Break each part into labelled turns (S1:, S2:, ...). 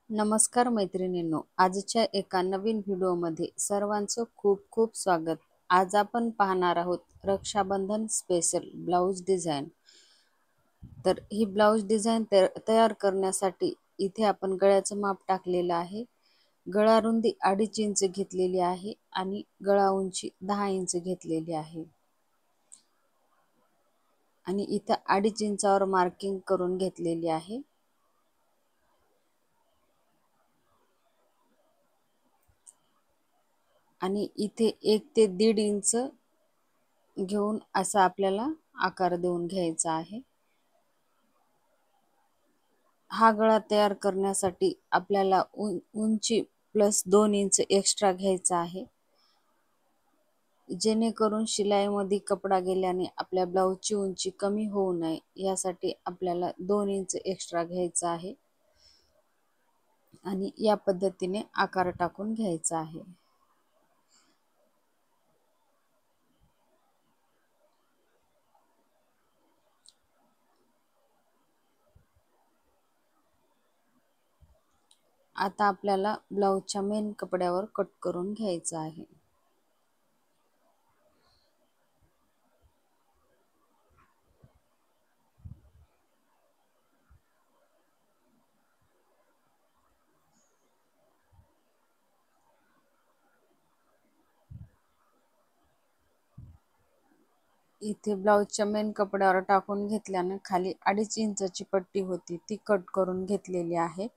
S1: नमस्कार मैत्रिणींनो, आजच्या एका नवीन व्हिडिओमध्ये सर्वांचं खूप खूप स्वागत. आज आपण पाहणार आहोत रक्षाबंधन स्पेशल ब्लाऊज डिझाईन. तर ही ब्लाऊज डिझाईन तयार करण्यासाठी इथे आपण गळ्याचं माप टाकलेलं आहे. गळा रुंदी 2.5 इंच घेतलेली आहे आणि गळा उंची 10 इंच घेतलेली आहे. आणि इथं 2.5 इंचावर मार्किंग करून घेतलेली आहे. आणि इथे 1 ते 1.5 इंच घेऊन असा आपल्याला आकार देऊन घ्यायचा आहे. हा गळा तयार करण्यासाठी आपल्याला उंची प्लस 2 इंच एक्स्ट्रा घ्यायचा आहे, जेणेकरून शिलाईमध्ये कपडा गेल्याने आपल्या ब्लाऊजची उंची कमी होऊ नये यासाठी आपल्याला 2 इंच एक्स्ट्रा घ्यायचा आहे आणि या पद्धतीने आकार टाकून घ्यायचा आहे. आता आपल्याला ब्लाऊजच्या मेन कपड्यावर कट करून घ्यायचा आहे. इथे ब्लाऊजच्या मेन कपड्यावर टाकून घेतल्याने खाली 2.5 इंचाची पट्टी होती ती कट करून घेतलेली आहे.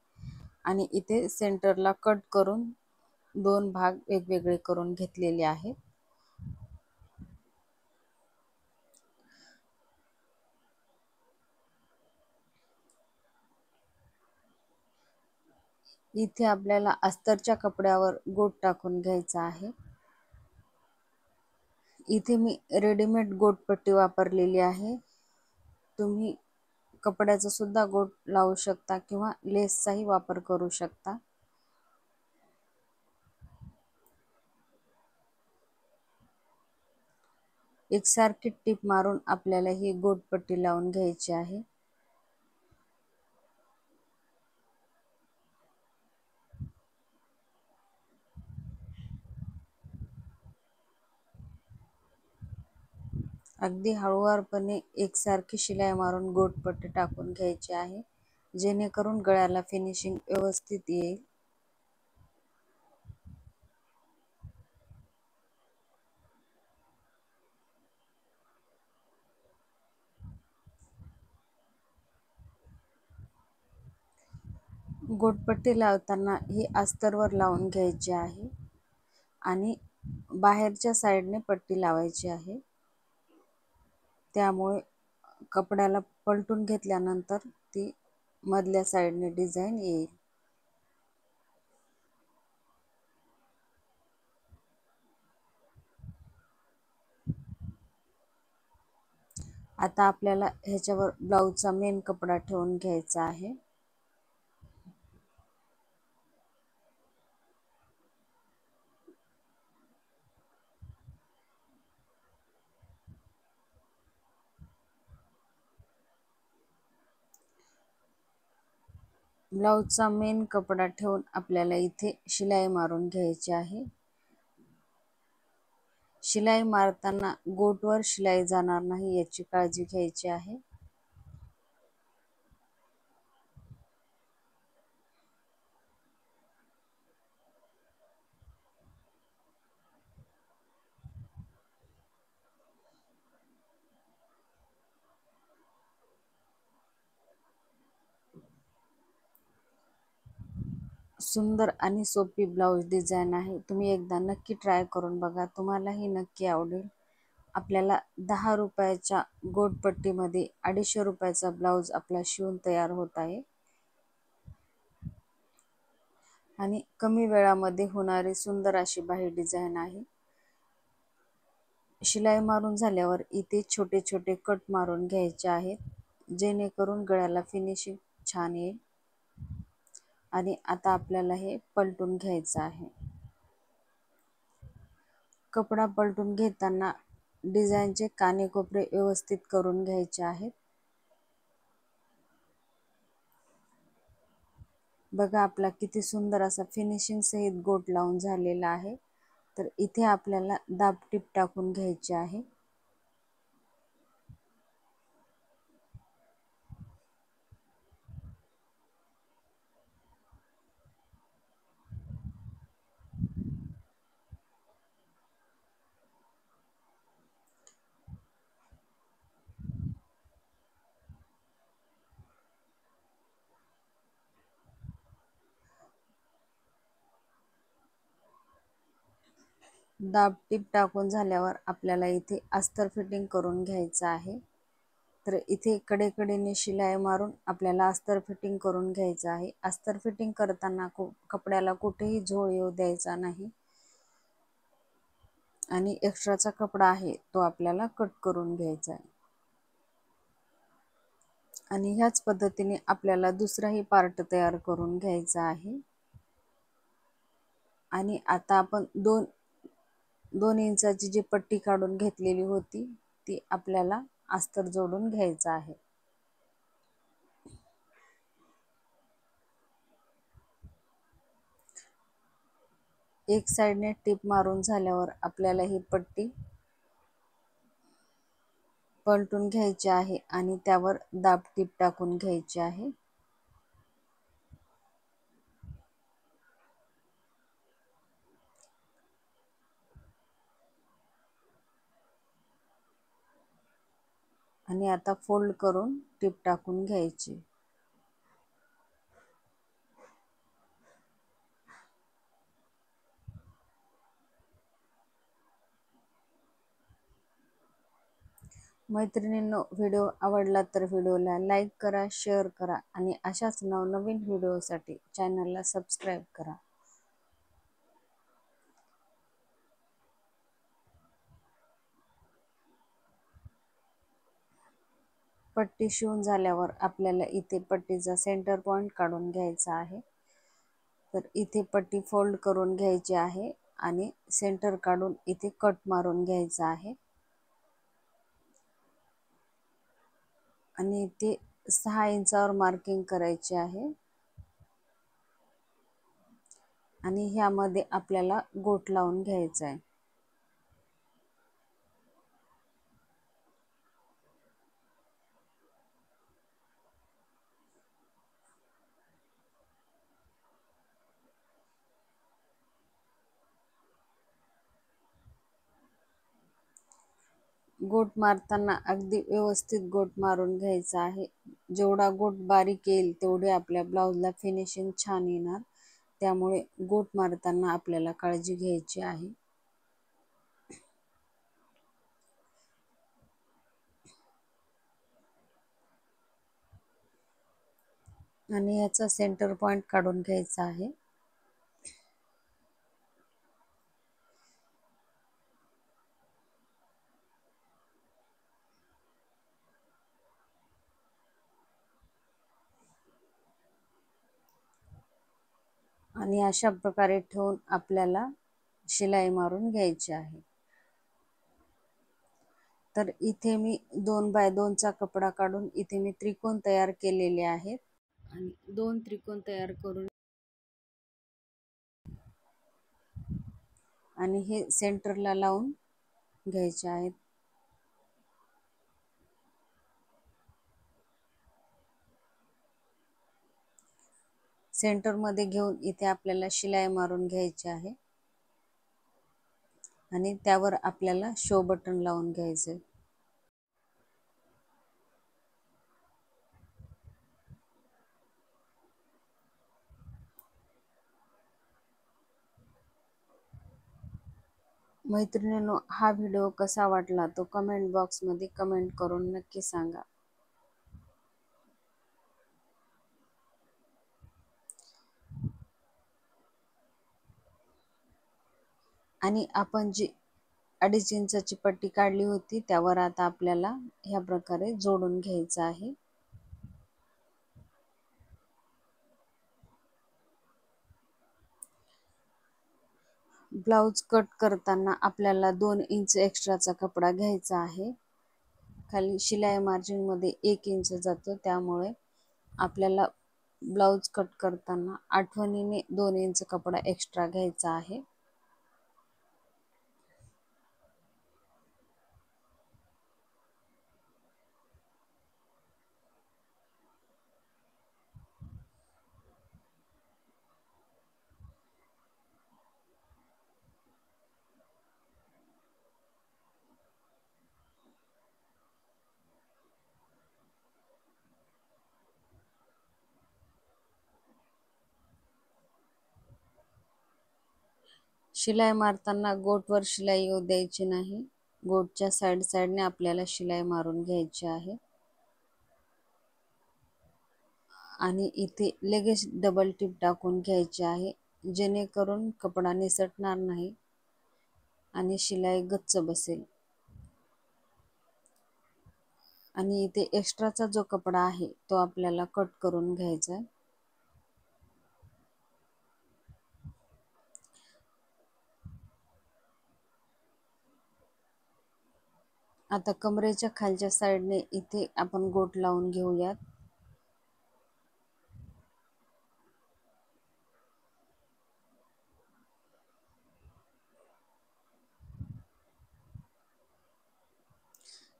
S1: आणि इथे सेंटरला कट करून 2 भाग वेगवेगळे करून घेतलेले आहेत. इथे आपल्याला अस्तरच्या कपड्यावर गोट टाकून घ्यायचा आहे. इथे मी रेडीमेड गोटपट्टी वापरलेली आहे. तुम्ही कपड्याचा सुद्धा गोट लावू शकता किंवा लेसचाही वापर करू शकता. एकसारखी टीप मारून आपल्याला ही गोटपट्टी लावून घ्यायची आहे. अगदी हळूवारपणे एकसारखी शिलाई मारून गोटपट्टी टाकून घ्यायची आहे, जेणेकरून गळ्याला फिनिशिंग व्यवस्थित येईल. गोटपट्टी लावताना ही अस्तरवर लावून घ्यायची आहे आणि बाहेरच्या साईडने पट्टी लावायची आहे. त्यामुळे कपड्याला पलटून घेतल्यानंतर ती मधल्या साईडने डिझाईन येईल. आता आपल्याला ह्याच्यावर ब्लाऊजचा मेन कपडा ठेवून घ्यायचा आहे. ब्लाऊजचा मेन कपडा ठेवून आपल्याला इथे शिलाई मारून घ्यायची आहे. शिलाई मारताना गोटवर शिलाई जाणार नाही याची काळजी घ्यायची आहे. सुंदर आणि सोपी ब्लाऊज डिझाईन आहे. तुम्ही एकदा नक्की ट्राय करून बघा, तुम्हालाही नक्की आवडेल. आपल्याला 10 रुपयाच्या गोटपट्टीमध्ये 250 रुपयाचा ब्लाऊज आपला शिवून तयार होत आहे. आणि कमी वेळामध्ये होणारी सुंदर अशी बाही डिझाईन आहे. शिलाई मारून झाल्यावर इथे छोटे छोटे कट मारून घ्यायचे आहेत, जेणेकरून गळ्याला फिनिशिंग छान येईल. आणि आता आपल्याला हे पलटून घ्यायचं आहे. कपडा पलटून घेताना डिझाईनचे कानेकोपरे व्यवस्थित करून घ्यायचे आहेत. बघा आपला किती सुंदर असा फिनिशिंग सहित गोट लावून झालेला आहे. तर इथे आपल्याला दाबटीप टाकून घ्यायची आहे. दाबटीप टाकून झाल्यावर आपल्याला इथे अस्तर फिटिंग करून घ्यायचं आहे. तर इथे कडेकडेने शिलाई मारून आपल्याला अस्तर फिटिंग करून घ्यायचं आहे. अस्तर फिटिंग करताना कपड्याला कुठेही झोळ येऊ द्यायचा नाही आणि एक्स्ट्राचा कपडा आहे तो आपल्याला कट करून घ्यायचा आहे. आणि ह्याच पद्धतीने आपल्याला दुसराही पार्ट तयार करून घ्यायचा आहे. आणि आता आपण दोन इंचाची जी पट्टी काढून घेतलेली होती ती आपल्याला अस्तर जोडून घ्यायचं आहे. एक साइडने टीप मारून झाल्यावर आपल्याला ही पट्टी पलटून घ्यायची आहे आणि त्यावर दाबटीप टाकून घ्यायची आहे. आणि आता फोल्ड करून टीप टाकून घ्यायची. मैत्रिणींनो, व्हिडिओ आवडला तर व्हिडिओला लाईक करा, शेअर करा आणि अशाच नवनवीन व्हिडिओसाठी चॅनलला सबस्क्राईब करा. पट्टी शिवून झाल्यावर आपल्याला इथे पट्टीचा सेंटर पॉइंट काढून घ्यायचा आहे. तर इथे पट्टी फोल्ड करून घ्यायची आहे आणि सेंटर काढून इथे कट मारून घ्यायचा आहे. आणि इथे 6 इंचावर मार्किंग करायची आहे. आणि ह्यामध्ये आपल्याला गोट लावून घ्यायचा आहे. गोट मारताना अगदी व्यवस्थित गोट मारून घ्यायचा आहे. जेवढा गोट बारीक येईल तेवढे आपल्या ब्लाउजला फिनिशिंग छान येणार. त्यामुळे गोट मारताना आपल्याला काळजी घ्यायची आहे. आणि याचा सेंटर पॉइंट काढून घ्यायचा आहे. आणि अशा प्रकारे ठेवून आपल्याला शिलाई मारून घ्यायची आहे. तर इथे मी 2 बाय 2 चा कपडा काढून इथे मी त्रिकोण तयार केलेले आहेत. आणि 2 त्रिकोण तयार करून आणि हे सेंटरला लावून घ्यायचे आहेत. सेंटर मध्ये घेऊन इथे आपल्याला शिलाई मारून घ्यायची आहे. आणि त्यावर आपल्याला शो बटन लावून घ्यायचे. मैत्रिणींनो, हा व्हिडिओ कसा वाटला तो कमेंट बॉक्स मध्ये कमेंट करून नक्की सांगा. आणि आपण जी 2.5 इंचाची पट्टी काढली होती त्यावर आता आपल्याला ह्या प्रकारे जोडून घ्यायचं आहे. ब्लाउज कट करताना आपल्याला 2 इंच एक्स्ट्राचा कपडा घ्यायचा आहे. खाली शिलाई मार्जिन मध्ये 1 इंच जातो, त्यामुळे आपल्याला ब्लाऊज कट करताना आठवणीने 2 इंच कपडा एक्स्ट्रा घ्यायचा आहे. शिलाई मारताना गोटवर शिलाई येऊ द्यायची नाही. गोटच्या साईडने आपल्याला शिलाई मारून घ्यायची आहे. आणि इथे लगेच डबल टिप टाकून घ्यायची आहे, जेणेकरून कपडा निसटणार नाही आणि शिलाई गच्च बसेल. आणि इथे एक्स्ट्राचा जो कपडा आहे तो आपल्याला कट करून घ्यायचा आहे. आता कमरेच्या खालच्या साईडने इथे आपण गोट लावून घेऊयात.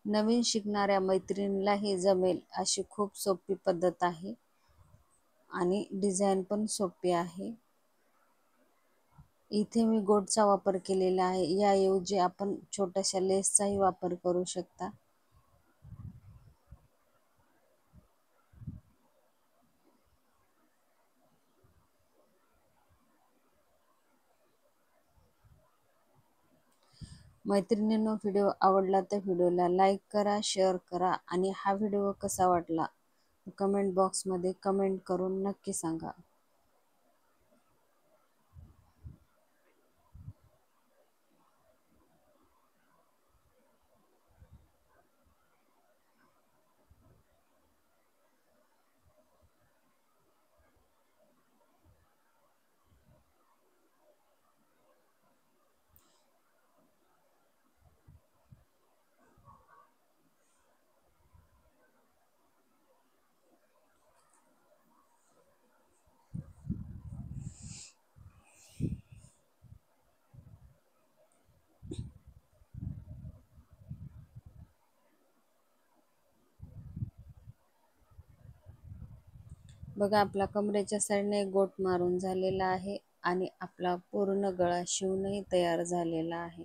S1: नवीन शिकणाऱ्या मैत्रिणीला हे जमेल अशी खूप सोपी पद्धत आहे आणि डिझाईन पण सोपी आहे. इथे मी गोटचा वापर केलेला आहे. याऐवजी आपण छोट्याशा लेसचाही वापर करू शकता. मैत्रिणींनो, व्हिडिओ आवडला तर व्हिडिओला लाईक करा, शेअर करा आणि हा व्हिडिओ कसा वाटला कमेंट बॉक्समध्ये कमेंट करून नक्की सांगा. बघा, आपला कमरेच्या साईडने गोट मारून झालेला आहे आणि आपला पूर्ण गळा शिवूनही तयार झालेला आहे.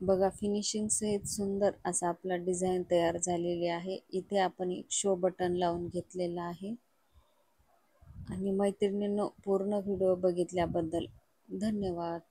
S1: बघा, फिनिशिंग सहित सुंदर असा आपला डिझाईन तयार झालेली आहे. इथे आपण एक शो बटन लावून घेतलेला आहे. आणि मैत्रिणींनो, पूर्ण व्हिडिओ बघितल्याबद्दल धन्यवाद.